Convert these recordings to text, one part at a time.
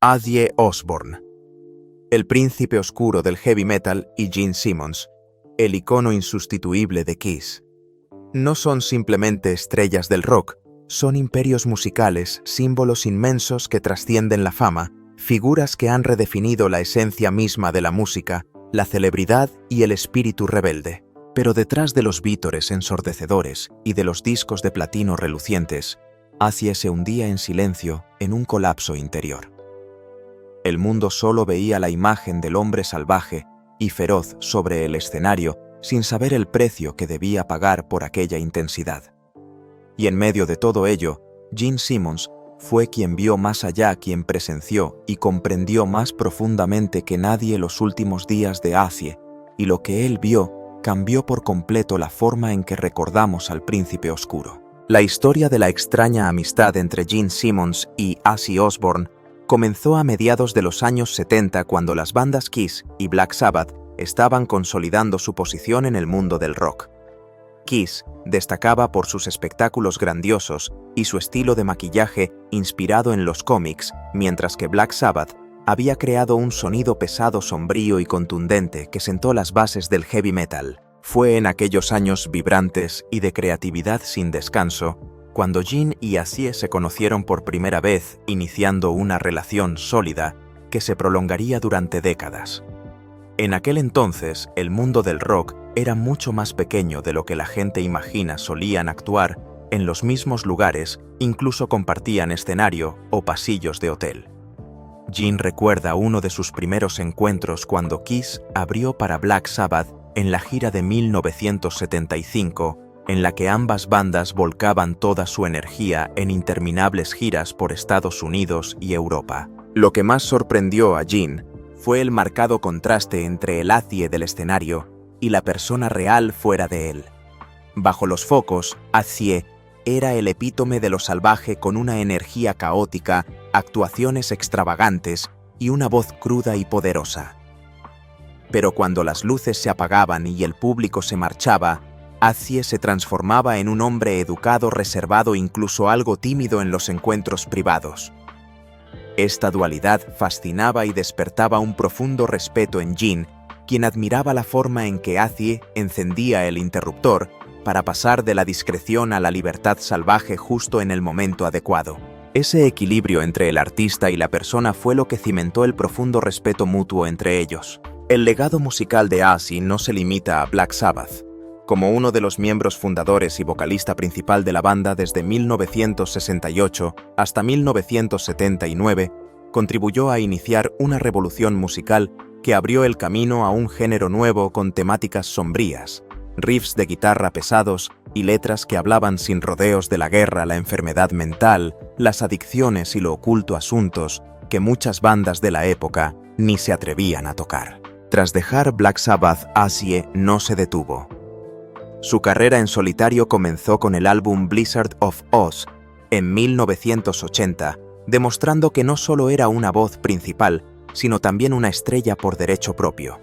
Ozzy Osbourne, el príncipe oscuro del heavy metal, y Gene Simmons, el icono insustituible de Kiss. No son simplemente estrellas del rock, son imperios musicales, símbolos inmensos que trascienden la fama, figuras que han redefinido la esencia misma de la música, la celebridad y el espíritu rebelde. Pero detrás de los vítores ensordecedores y de los discos de platino relucientes, Ozzy se hundía en silencio en un colapso interior. El mundo solo veía la imagen del hombre salvaje y feroz sobre el escenario sin saber el precio que debía pagar por aquella intensidad. Y en medio de todo ello, Gene Simmons fue quien vio más allá, quien presenció y comprendió más profundamente que nadie los últimos días de Ozzy, y lo que él vio cambió por completo la forma en que recordamos al príncipe oscuro. La historia de la extraña amistad entre Gene Simmons y Ozzy Osbourne comenzó a mediados de los años 70, cuando las bandas Kiss y Black Sabbath estaban consolidando su posición en el mundo del rock. Kiss destacaba por sus espectáculos grandiosos y su estilo de maquillaje inspirado en los cómics, mientras que Black Sabbath había creado un sonido pesado, sombrío y contundente que sentó las bases del heavy metal. Fue en aquellos años vibrantes y de creatividad sin descanso cuando Gene y Ozzy se conocieron por primera vez, iniciando una relación sólida que se prolongaría durante décadas. En aquel entonces, el mundo del rock era mucho más pequeño de lo que la gente imagina. Solían actuar en los mismos lugares, incluso compartían escenario o pasillos de hotel. Gene recuerda uno de sus primeros encuentros cuando Kiss abrió para Black Sabbath en la gira de 1975, en la que ambas bandas volcaban toda su energía en interminables giras por Estados Unidos y Europa. Lo que más sorprendió a Gene fue el marcado contraste entre el Ozzy del escenario y la persona real fuera de él. Bajo los focos, Ozzy era el epítome de lo salvaje, con una energía caótica, actuaciones extravagantes y una voz cruda y poderosa. Pero cuando las luces se apagaban y el público se marchaba, Ozzy se transformaba en un hombre educado, reservado, incluso algo tímido en los encuentros privados. Esta dualidad fascinaba y despertaba un profundo respeto en Gene, quien admiraba la forma en que Ozzy encendía el interruptor para pasar de la discreción a la libertad salvaje justo en el momento adecuado. Ese equilibrio entre el artista y la persona fue lo que cimentó el profundo respeto mutuo entre ellos. El legado musical de Ozzy no se limita a Black Sabbath. Como uno de los miembros fundadores y vocalista principal de la banda desde 1968 hasta 1979, contribuyó a iniciar una revolución musical que abrió el camino a un género nuevo con temáticas sombrías, riffs de guitarra pesados y letras que hablaban sin rodeos de la guerra, la enfermedad mental, las adicciones y lo oculto, asuntos que muchas bandas de la época ni se atrevían a tocar. Tras dejar Black Sabbath, Ozzy no se detuvo. Su carrera en solitario comenzó con el álbum Blizzard of Ozz en 1980, demostrando que no solo era una voz principal, sino también una estrella por derecho propio.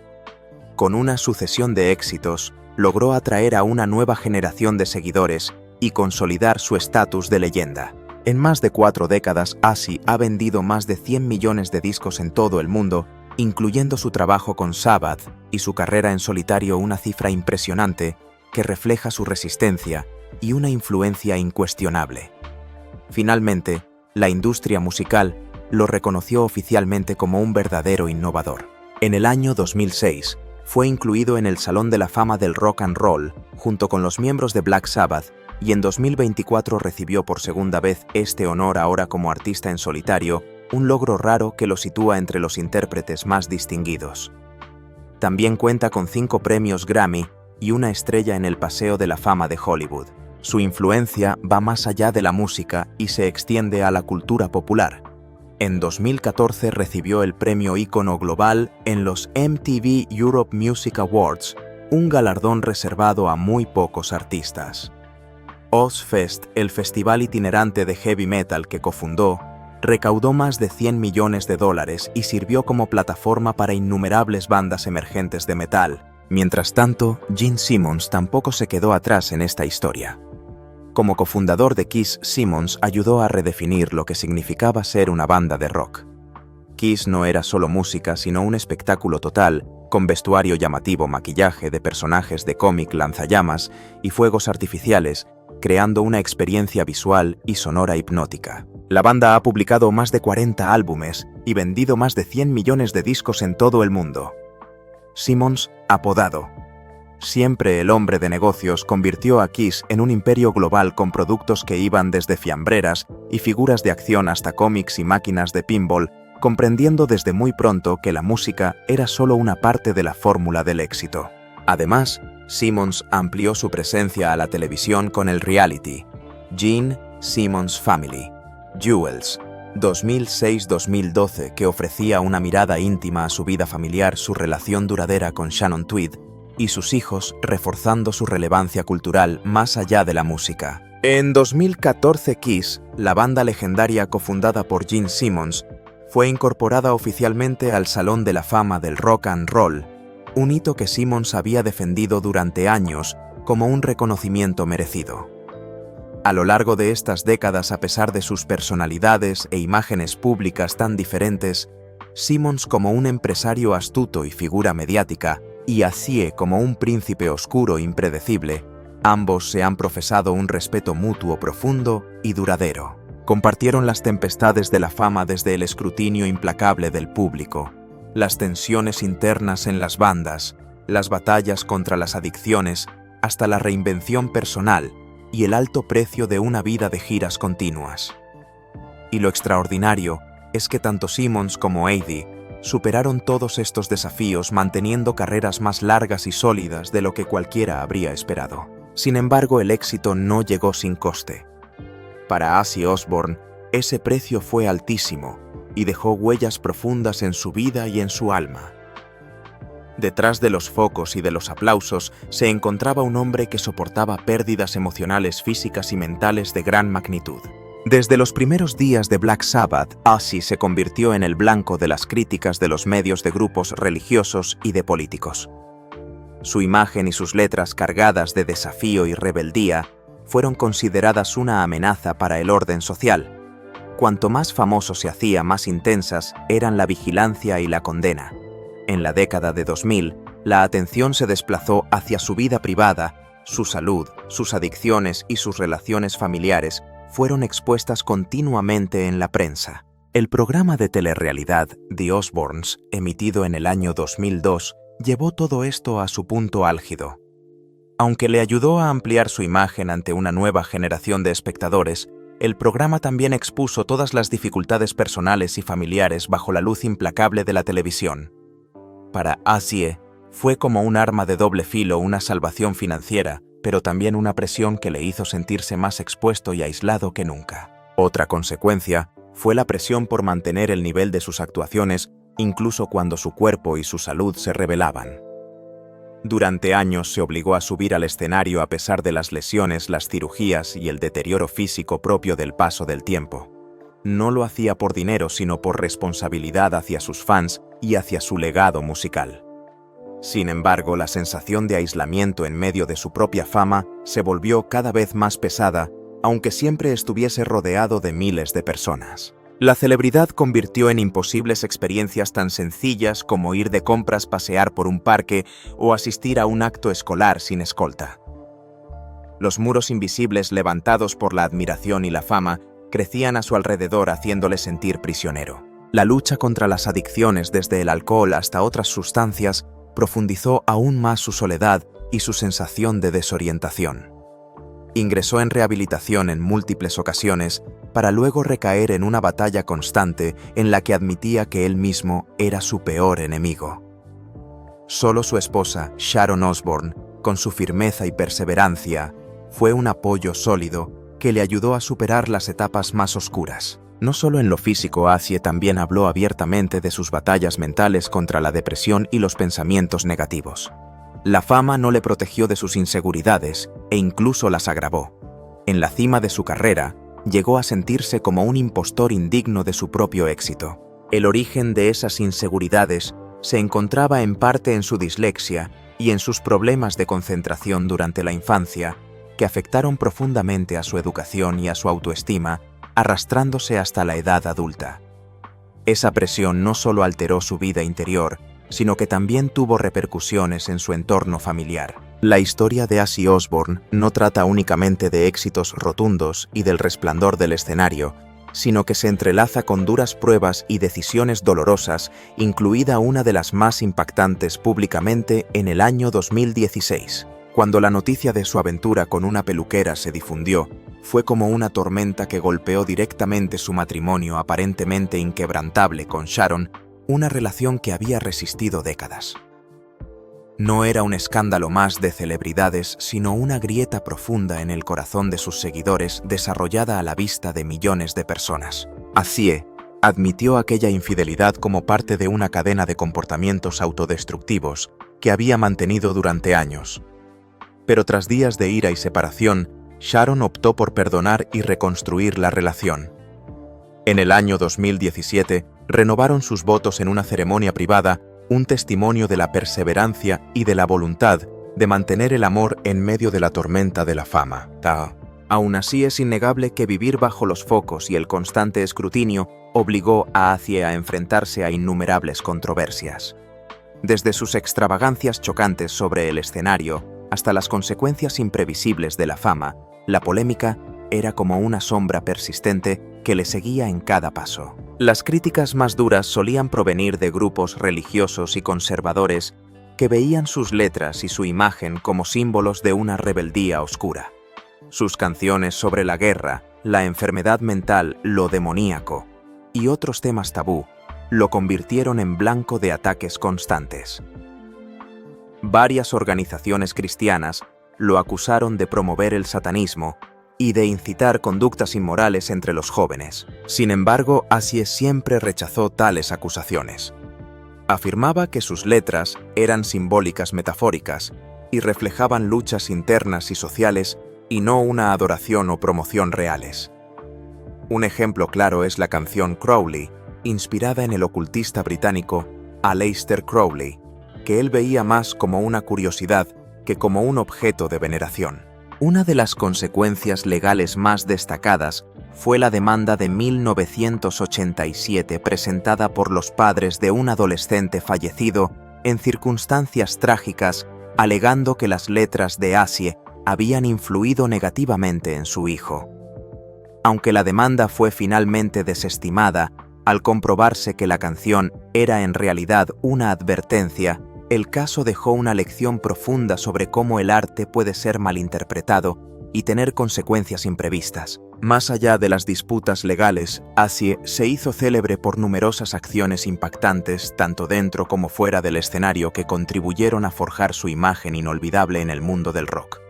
Con una sucesión de éxitos, logró atraer a una nueva generación de seguidores y consolidar su estatus de leyenda. En más de 4 décadas, Ozzy ha vendido más de 100 millones de discos en todo el mundo, incluyendo su trabajo con Sabbath y su carrera en solitario, una cifra impresionante que refleja su resistencia y una influencia incuestionable. Finalmente, la industria musical lo reconoció oficialmente como un verdadero innovador. En el año 2006, fue incluido en el Salón de la Fama del Rock and Roll, junto con los miembros de Black Sabbath, y en 2024 recibió por segunda vez este honor, ahora como artista en solitario, un logro raro que lo sitúa entre los intérpretes más distinguidos. También cuenta con 5 premios Grammy y una estrella en el Paseo de la Fama de Hollywood. Su influencia va más allá de la música y se extiende a la cultura popular. En 2014 recibió el premio Ícono Global en los MTV Europe Music Awards, un galardón reservado a muy pocos artistas. Ozzfest, el festival itinerante de heavy metal que cofundó, recaudó más de $100 millones y sirvió como plataforma para innumerables bandas emergentes de metal. Mientras tanto, Gene Simmons tampoco se quedó atrás en esta historia. Como cofundador de Kiss, Simmons ayudó a redefinir lo que significaba ser una banda de rock. Kiss no era solo música, sino un espectáculo total, con vestuario llamativo, maquillaje de personajes de cómic, lanzallamas y fuegos artificiales, creando una experiencia visual y sonora hipnótica. La banda ha publicado más de 40 álbumes y vendido más de 100 millones de discos en todo el mundo. Simmons, apodado Siempre el hombre de negocios, convirtió a Kiss en un imperio global con productos que iban desde fiambreras y figuras de acción hasta cómics y máquinas de pinball, comprendiendo desde muy pronto que la música era solo una parte de la fórmula del éxito. Además, Simmons amplió su presencia a la televisión con el reality Gene Simmons Family, Jewels, 2006-2012, que ofrecía una mirada íntima a su vida familiar, su relación duradera con Shannon Tweed y sus hijos, reforzando su relevancia cultural más allá de la música. En 2014, Kiss, la banda legendaria cofundada por Gene Simmons, fue incorporada oficialmente al Salón de la Fama del Rock and Roll, un hito que Simmons había defendido durante años como un reconocimiento merecido. A lo largo de estas décadas, a pesar de sus personalidades e imágenes públicas tan diferentes, Simmons como un empresario astuto y figura mediática, y Azie como un príncipe oscuro e impredecible, ambos se han profesado un respeto mutuo profundo y duradero. Compartieron las tempestades de la fama, desde el escrutinio implacable del público, las tensiones internas en las bandas, las batallas contra las adicciones, hasta la reinvención personal y el alto precio de una vida de giras continuas. Y lo extraordinario es que tanto Simmons como Eddie superaron todos estos desafíos, manteniendo carreras más largas y sólidas de lo que cualquiera habría esperado. Sin embargo, el éxito no llegó sin coste. Para Ozzy Osbourne, ese precio fue altísimo y dejó huellas profundas en su vida y en su alma. Detrás de los focos y de los aplausos se encontraba un hombre que soportaba pérdidas emocionales, físicas y mentales de gran magnitud. Desde los primeros días de Black Sabbath, Ozzy se convirtió en el blanco de las críticas de los medios, de grupos religiosos y de políticos. Su imagen y sus letras, cargadas de desafío y rebeldía, fueron consideradas una amenaza para el orden social. Cuanto más famoso se hacía, más intensas eran la vigilancia y la condena. En la década de 2000, la atención se desplazó hacia su vida privada, su salud, sus adicciones y sus relaciones familiares fueron expuestas continuamente en la prensa. El programa de telerrealidad The Osbournes, emitido en el año 2002, llevó todo esto a su punto álgido. Aunque le ayudó a ampliar su imagen ante una nueva generación de espectadores, el programa también expuso todas las dificultades personales y familiares bajo la luz implacable de la televisión. Para Ozzy fue como un arma de doble filo, una salvación financiera, pero también una presión que le hizo sentirse más expuesto y aislado que nunca. Otra consecuencia fue la presión por mantener el nivel de sus actuaciones, incluso cuando su cuerpo y su salud se rebelaban. Durante años se obligó a subir al escenario a pesar de las lesiones, las cirugías y el deterioro físico propio del paso del tiempo. No lo hacía por dinero, sino por responsabilidad hacia sus fans y hacia su legado musical. Sin embargo, la sensación de aislamiento en medio de su propia fama se volvió cada vez más pesada, aunque siempre estuviese rodeado de miles de personas. La celebridad convirtió en imposibles experiencias tan sencillas como ir de compras, pasear por un parque o asistir a un acto escolar sin escolta. Los muros invisibles levantados por la admiración y la fama crecían a su alrededor, haciéndole sentir prisionero. La lucha contra las adicciones, desde el alcohol hasta otras sustancias, profundizó aún más su soledad y su sensación de desorientación. Ingresó en rehabilitación en múltiples ocasiones para luego recaer en una batalla constante en la que admitía que él mismo era su peor enemigo. Solo su esposa, Sharon Osbourne, con su firmeza y perseverancia, fue un apoyo sólido que le ayudó a superar las etapas más oscuras. No solo en lo físico, Ozzy también habló abiertamente de sus batallas mentales contra la depresión y los pensamientos negativos. La fama no le protegió de sus inseguridades e incluso las agravó. En la cima de su carrera, llegó a sentirse como un impostor indigno de su propio éxito. El origen de esas inseguridades se encontraba en parte en su dislexia y en sus problemas de concentración durante la infancia, que afectaron profundamente a su educación y a su autoestima, arrastrándose hasta la edad adulta. Esa presión no solo alteró su vida interior, sino que también tuvo repercusiones en su entorno familiar. La historia de Ozzy Osbourne no trata únicamente de éxitos rotundos y del resplandor del escenario, sino que se entrelaza con duras pruebas y decisiones dolorosas, incluida una de las más impactantes públicamente en el año 2016. Cuando la noticia de su aventura con una peluquera se difundió, fue como una tormenta que golpeó directamente su matrimonio aparentemente inquebrantable con Sharon, una relación que había resistido décadas. No era un escándalo más de celebridades, sino una grieta profunda en el corazón de sus seguidores desarrollada a la vista de millones de personas. Ozzy admitió aquella infidelidad como parte de una cadena de comportamientos autodestructivos que había mantenido durante años. Pero tras días de ira y separación, Sharon optó por perdonar y reconstruir la relación. En el año 2017, renovaron sus votos en una ceremonia privada, un testimonio de la perseverancia y de la voluntad de mantener el amor en medio de la tormenta de la fama. Aún así, es innegable que vivir bajo los focos y el constante escrutinio obligó a Ozzy a enfrentarse a innumerables controversias. Desde sus extravagancias chocantes sobre el escenario hasta las consecuencias imprevisibles de la fama, la polémica era como una sombra persistente que le seguía en cada paso. Las críticas más duras solían provenir de grupos religiosos y conservadores que veían sus letras y su imagen como símbolos de una rebeldía oscura. Sus canciones sobre la guerra, la enfermedad mental, lo demoníaco y otros temas tabú lo convirtieron en blanco de ataques constantes. Varias organizaciones cristianas lo acusaron de promover el satanismo y de incitar conductas inmorales entre los jóvenes. Sin embargo, Ozzy siempre rechazó tales acusaciones. Afirmaba que sus letras eran simbólicas metafóricas y reflejaban luchas internas y sociales y no una adoración o promoción reales. Un ejemplo claro es la canción Crowley, inspirada en el ocultista británico Aleister Crowley, que él veía más como una curiosidad que como un objeto de veneración. Una de las consecuencias legales más destacadas fue la demanda de 1987 presentada por los padres de un adolescente fallecido en circunstancias trágicas, alegando que las letras de Ozzy habían influido negativamente en su hijo. Aunque la demanda fue finalmente desestimada, al comprobarse que la canción era en realidad una advertencia, el caso dejó una lección profunda sobre cómo el arte puede ser malinterpretado y tener consecuencias imprevistas. Más allá de las disputas legales, Ozzy se hizo célebre por numerosas acciones impactantes, tanto dentro como fuera del escenario, que contribuyeron a forjar su imagen inolvidable en el mundo del rock.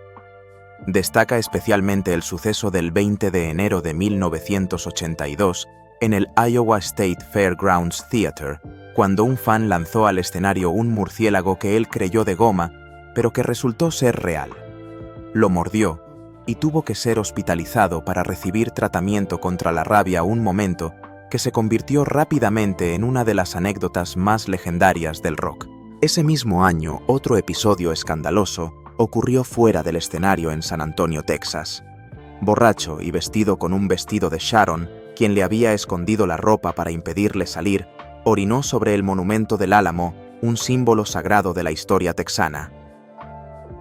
Destaca especialmente el suceso del 20 de enero de 1982 en el Iowa State Fairgrounds Theater, cuando un fan lanzó al escenario un murciélago que él creyó de goma, pero que resultó ser real. Lo mordió y tuvo que ser hospitalizado para recibir tratamiento contra la rabia, un momento que se convirtió rápidamente en una de las anécdotas más legendarias del rock. Ese mismo año, otro episodio escandaloso ocurrió fuera del escenario en San Antonio, Texas. Borracho y vestido con un vestido de Sharon, quien le había escondido la ropa para impedirle salir, orinó sobre el monumento del Álamo, un símbolo sagrado de la historia texana.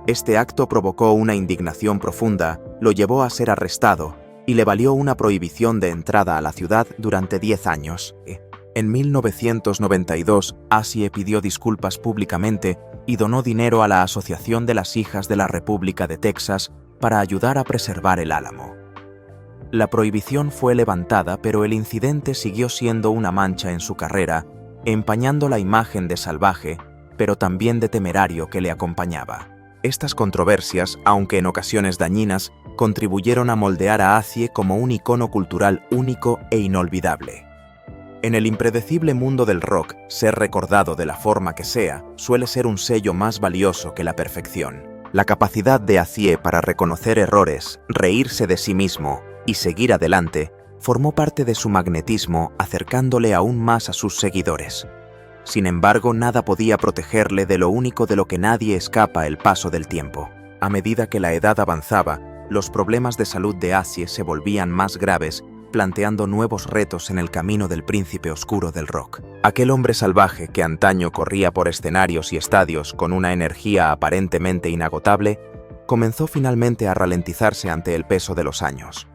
Este acto provocó una indignación profunda, lo llevó a ser arrestado y le valió una prohibición de entrada a la ciudad durante 10 años. En 1992, Ozzy pidió disculpas públicamente y donó dinero a la Asociación de las Hijas de la República de Texas para ayudar a preservar el Álamo. La prohibición fue levantada, pero el incidente siguió siendo una mancha en su carrera, empañando la imagen de salvaje, pero también de temerario que le acompañaba. Estas controversias, aunque en ocasiones dañinas, contribuyeron a moldear a Ozzy como un icono cultural único e inolvidable. En el impredecible mundo del rock, ser recordado de la forma que sea suele ser un sello más valioso que la perfección. La capacidad de Ozzy para reconocer errores, reírse de sí mismo y seguir adelante formó parte de su magnetismo, acercándole aún más a sus seguidores. Sin embargo, nada podía protegerle de lo único de lo que nadie escapa: el paso del tiempo. A medida que la edad avanzaba, los problemas de salud de Ozzy se volvían más graves, planteando nuevos retos en el camino del príncipe oscuro del rock. Aquel hombre salvaje que antaño corría por escenarios y estadios con una energía aparentemente inagotable, comenzó finalmente a ralentizarse ante el peso de los años.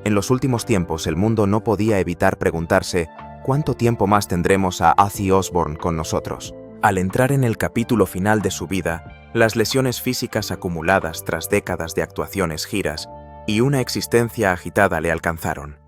En los últimos tiempos el mundo no podía evitar preguntarse ¿cuánto tiempo más tendremos a Ozzy Osbourne con nosotros? Al entrar en el capítulo final de su vida, las lesiones físicas acumuladas tras décadas de actuaciones, giras y una existencia agitada le alcanzaron.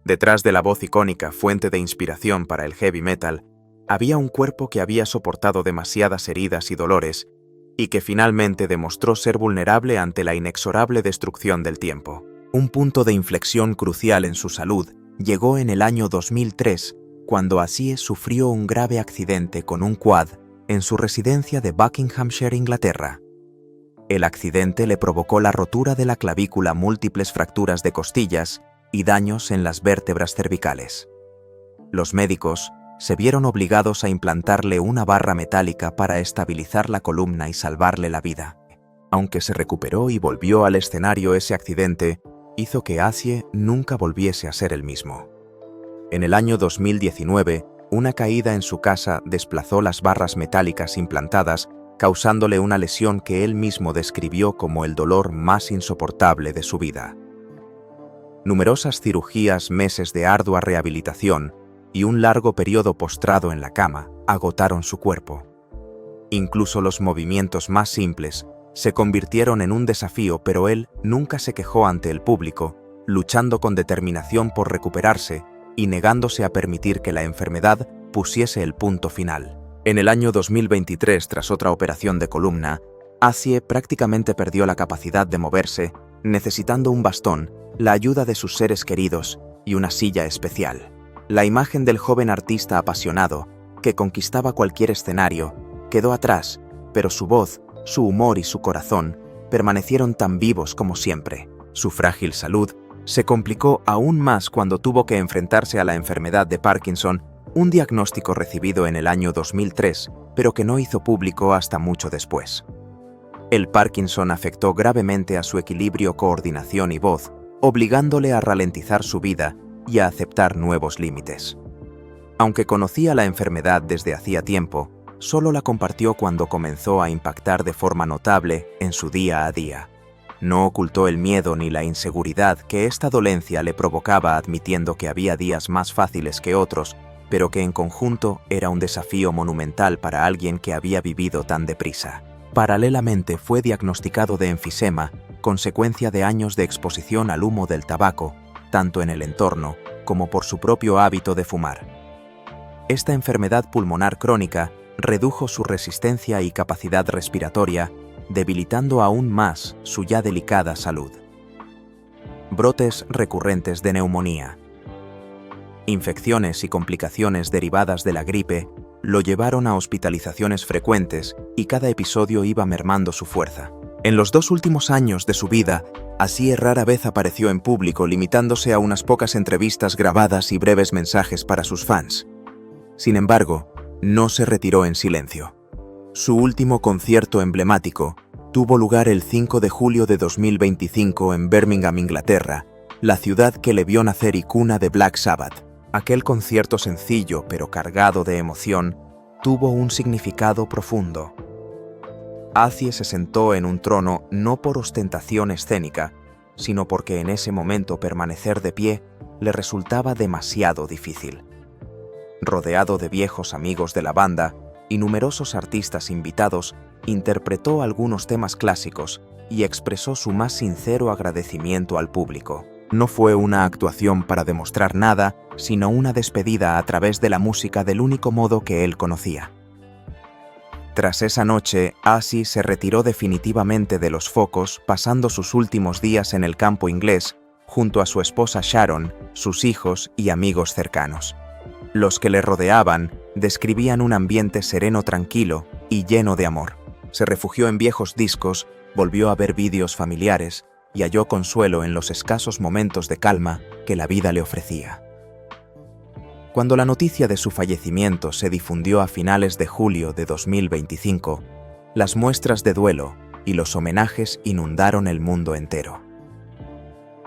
Detrás de la voz icónica, fuente de inspiración para el heavy metal, había un cuerpo que había soportado demasiadas heridas y dolores y que finalmente demostró ser vulnerable ante la inexorable destrucción del tiempo. Un punto de inflexión crucial en su salud llegó en el año 2003, cuando Ozzy sufrió un grave accidente con un quad en su residencia de Buckinghamshire, Inglaterra. El accidente le provocó la rotura de la clavícula, múltiples fracturas de costillas y daños en las vértebras cervicales. Los médicos se vieron obligados a implantarle una barra metálica para estabilizar la columna y salvarle la vida. Aunque se recuperó y volvió al escenario, ese accidente hizo que Ozzy nunca volviese a ser el mismo. En el año 2019, una caída en su casa desplazó las barras metálicas implantadas, causándole una lesión que él mismo describió como el dolor más insoportable de su vida. Numerosas cirugías, meses de ardua rehabilitación y un largo periodo postrado en la cama agotaron su cuerpo. Incluso los movimientos más simples se convirtieron en un desafío, pero él nunca se quejó ante el público, luchando con determinación por recuperarse y negándose a permitir que la enfermedad pusiese el punto final. En el año 2023, tras otra operación de columna, Ozzy prácticamente perdió la capacidad de moverse, necesitando un bastón, la ayuda de sus seres queridos y una silla especial. La imagen del joven artista apasionado, que conquistaba cualquier escenario, quedó atrás, pero su voz, su humor y su corazón permanecieron tan vivos como siempre. Su frágil salud se complicó aún más cuando tuvo que enfrentarse a la enfermedad de Parkinson, un diagnóstico recibido en el año 2003, pero que no hizo público hasta mucho después. El Parkinson afectó gravemente a su equilibrio, coordinación y voz, obligándole a ralentizar su vida y a aceptar nuevos límites. Aunque conocía la enfermedad desde hacía tiempo, solo la compartió cuando comenzó a impactar de forma notable en su día a día. No ocultó el miedo ni la inseguridad que esta dolencia le provocaba, admitiendo que había días más fáciles que otros, pero que en conjunto era un desafío monumental para alguien que había vivido tan deprisa. Paralelamente fue diagnosticado de enfisema, consecuencia de años de exposición al humo del tabaco, tanto en el entorno como por su propio hábito de fumar. Esta enfermedad pulmonar crónica redujo su resistencia y capacidad respiratoria, debilitando aún más su ya delicada salud. Brotes recurrentes de neumonía, infecciones y complicaciones derivadas de la gripe lo llevaron a hospitalizaciones frecuentes y cada episodio iba mermando su fuerza. En los 2 últimos años de su vida, Ozzy rara vez apareció en público, limitándose a unas pocas entrevistas grabadas y breves mensajes para sus fans. Sin embargo, no se retiró en silencio. Su último concierto emblemático tuvo lugar el 5 de julio de 2025 en Birmingham, Inglaterra, la ciudad que le vio nacer y cuna de Black Sabbath. Aquel concierto sencillo pero cargado de emoción tuvo un significado profundo. Ozzy se sentó en un trono no por ostentación escénica, sino porque en ese momento permanecer de pie le resultaba demasiado difícil. Rodeado de viejos amigos de la banda y numerosos artistas invitados, interpretó algunos temas clásicos y expresó su más sincero agradecimiento al público. No fue una actuación para demostrar nada, sino una despedida a través de la música del único modo que él conocía. Tras esa noche, Ozzy se retiró definitivamente de los focos, pasando sus últimos días en el campo inglés, junto a su esposa Sharon, sus hijos y amigos cercanos. Los que le rodeaban describían un ambiente sereno, tranquilo y lleno de amor. Se refugió en viejos discos, volvió a ver vídeos familiares y halló consuelo en los escasos momentos de calma que la vida le ofrecía. Cuando la noticia de su fallecimiento se difundió a finales de julio de 2025, las muestras de duelo y los homenajes inundaron el mundo entero.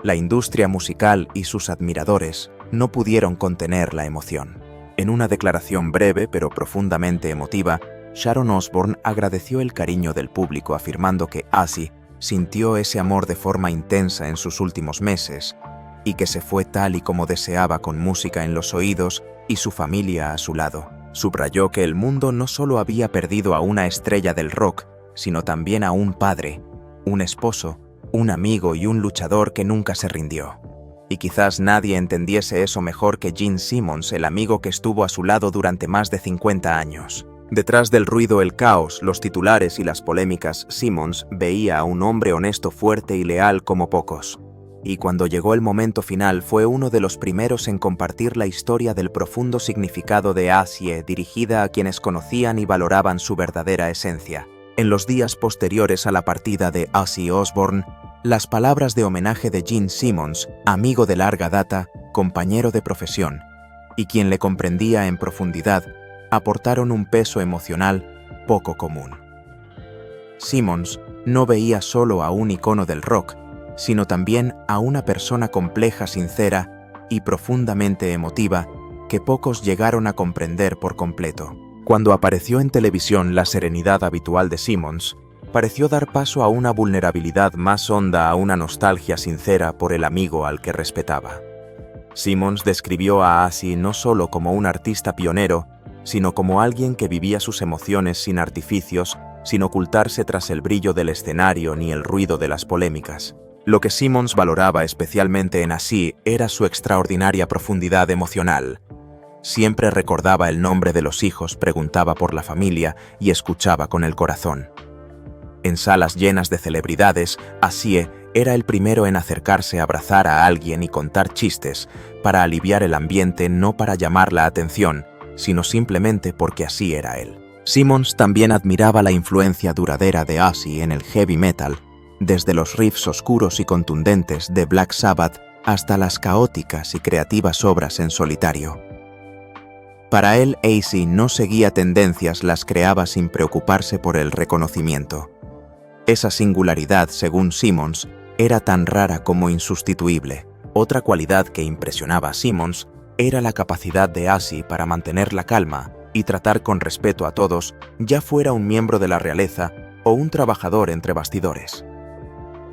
La industria musical y sus admiradores no pudieron contener la emoción. En una declaración breve pero profundamente emotiva, Sharon Osbourne agradeció el cariño del público afirmando que Ozzy sintió ese amor de forma intensa en sus últimos meses y que se fue tal y como deseaba, con música en los oídos y su familia a su lado. Subrayó que el mundo no solo había perdido a una estrella del rock, sino también a un padre, un esposo, un amigo y un luchador que nunca se rindió. Y quizás nadie entendiese eso mejor que Gene Simmons, el amigo que estuvo a su lado durante más de 50 años. Detrás del ruido, el caos, los titulares y las polémicas, Simmons veía a un hombre honesto, fuerte y leal como pocos. Y cuando llegó el momento final, fue uno de los primeros en compartir la historia del profundo significado de Ozzy, dirigida a quienes conocían y valoraban su verdadera esencia. En los días posteriores a la partida de Ozzy Osbourne, las palabras de homenaje de Gene Simmons, amigo de larga data, compañero de profesión, y quien le comprendía en profundidad, aportaron un peso emocional poco común. Simmons no veía solo a un icono del rock, sino también a una persona compleja, sincera y profundamente emotiva que pocos llegaron a comprender por completo. Cuando apareció en televisión, la serenidad habitual de Simmons pareció dar paso a una vulnerabilidad más honda, a una nostalgia sincera por el amigo al que respetaba. Simmons describió a Ozzy no solo como un artista pionero, sino como alguien que vivía sus emociones sin artificios, sin ocultarse tras el brillo del escenario ni el ruido de las polémicas. Lo que Simmons valoraba especialmente en Ozzy era su extraordinaria profundidad emocional. Siempre recordaba el nombre de los hijos, preguntaba por la familia y escuchaba con el corazón. En salas llenas de celebridades, Ozzy era el primero en acercarse a abrazar a alguien y contar chistes para aliviar el ambiente, no para llamar la atención, sino simplemente porque así era él. Simmons también admiraba la influencia duradera de Ozzy en el heavy metal, desde los riffs oscuros y contundentes de Black Sabbath hasta las caóticas y creativas obras en solitario. Para él, Ozzy no seguía tendencias, las creaba sin preocuparse por el reconocimiento. Esa singularidad, según Simmons, era tan rara como insustituible. Otra cualidad que impresionaba a Simmons era la capacidad de Ozzy para mantener la calma y tratar con respeto a todos, ya fuera un miembro de la realeza o un trabajador entre bastidores.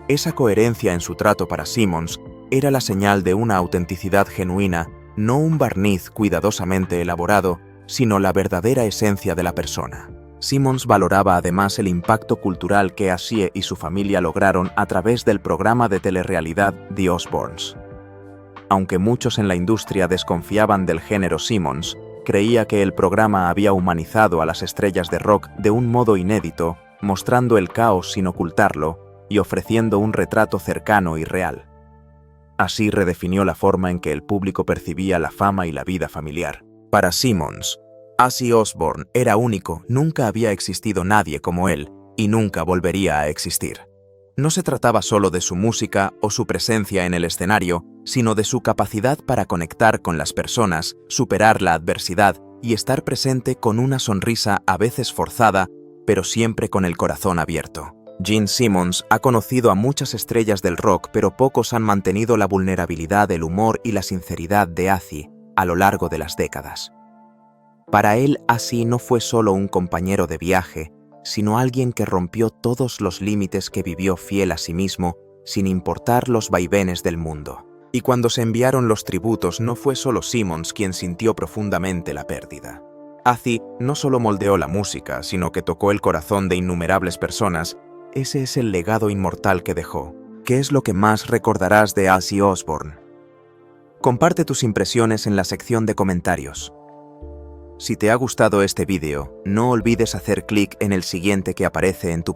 Esa coherencia en su trato para Simmons era la señal de una autenticidad genuina, no un barniz cuidadosamente elaborado, sino la verdadera esencia de la persona. Simmons valoraba además el impacto cultural que Ozzy y su familia lograron a través del programa de telerrealidad The Osbournes. Aunque muchos en la industria desconfiaban del género Simmons, creía que el programa había humanizado a las estrellas de rock de un modo inédito, mostrando el caos sin ocultarlo y ofreciendo un retrato cercano y real. Así redefinió la forma en que el público percibía la fama y la vida familiar. Para Simmons, Ozzy Osbourne era único, nunca había existido nadie como él y nunca volvería a existir. No se trataba solo de su música o su presencia en el escenario, sino de su capacidad para conectar con las personas, superar la adversidad y estar presente con una sonrisa a veces forzada, pero siempre con el corazón abierto. Gene Simmons ha conocido a muchas estrellas del rock, pero pocos han mantenido la vulnerabilidad, el humor y la sinceridad de Ozzy a lo largo de las décadas. Para él, Ozzy no fue solo un compañero de viaje, sino alguien que rompió todos los límites, que vivió fiel a sí mismo, sin importar los vaivenes del mundo. Y cuando se enviaron los tributos, no fue solo Simmons quien sintió profundamente la pérdida. Ozzy no solo moldeó la música, sino que tocó el corazón de innumerables personas. Ese es el legado inmortal que dejó. ¿Qué es lo que más recordarás de Ozzy Osbourne? Comparte tus impresiones en la sección de comentarios. Si te ha gustado este vídeo, no olvides hacer clic en el siguiente que aparece en tu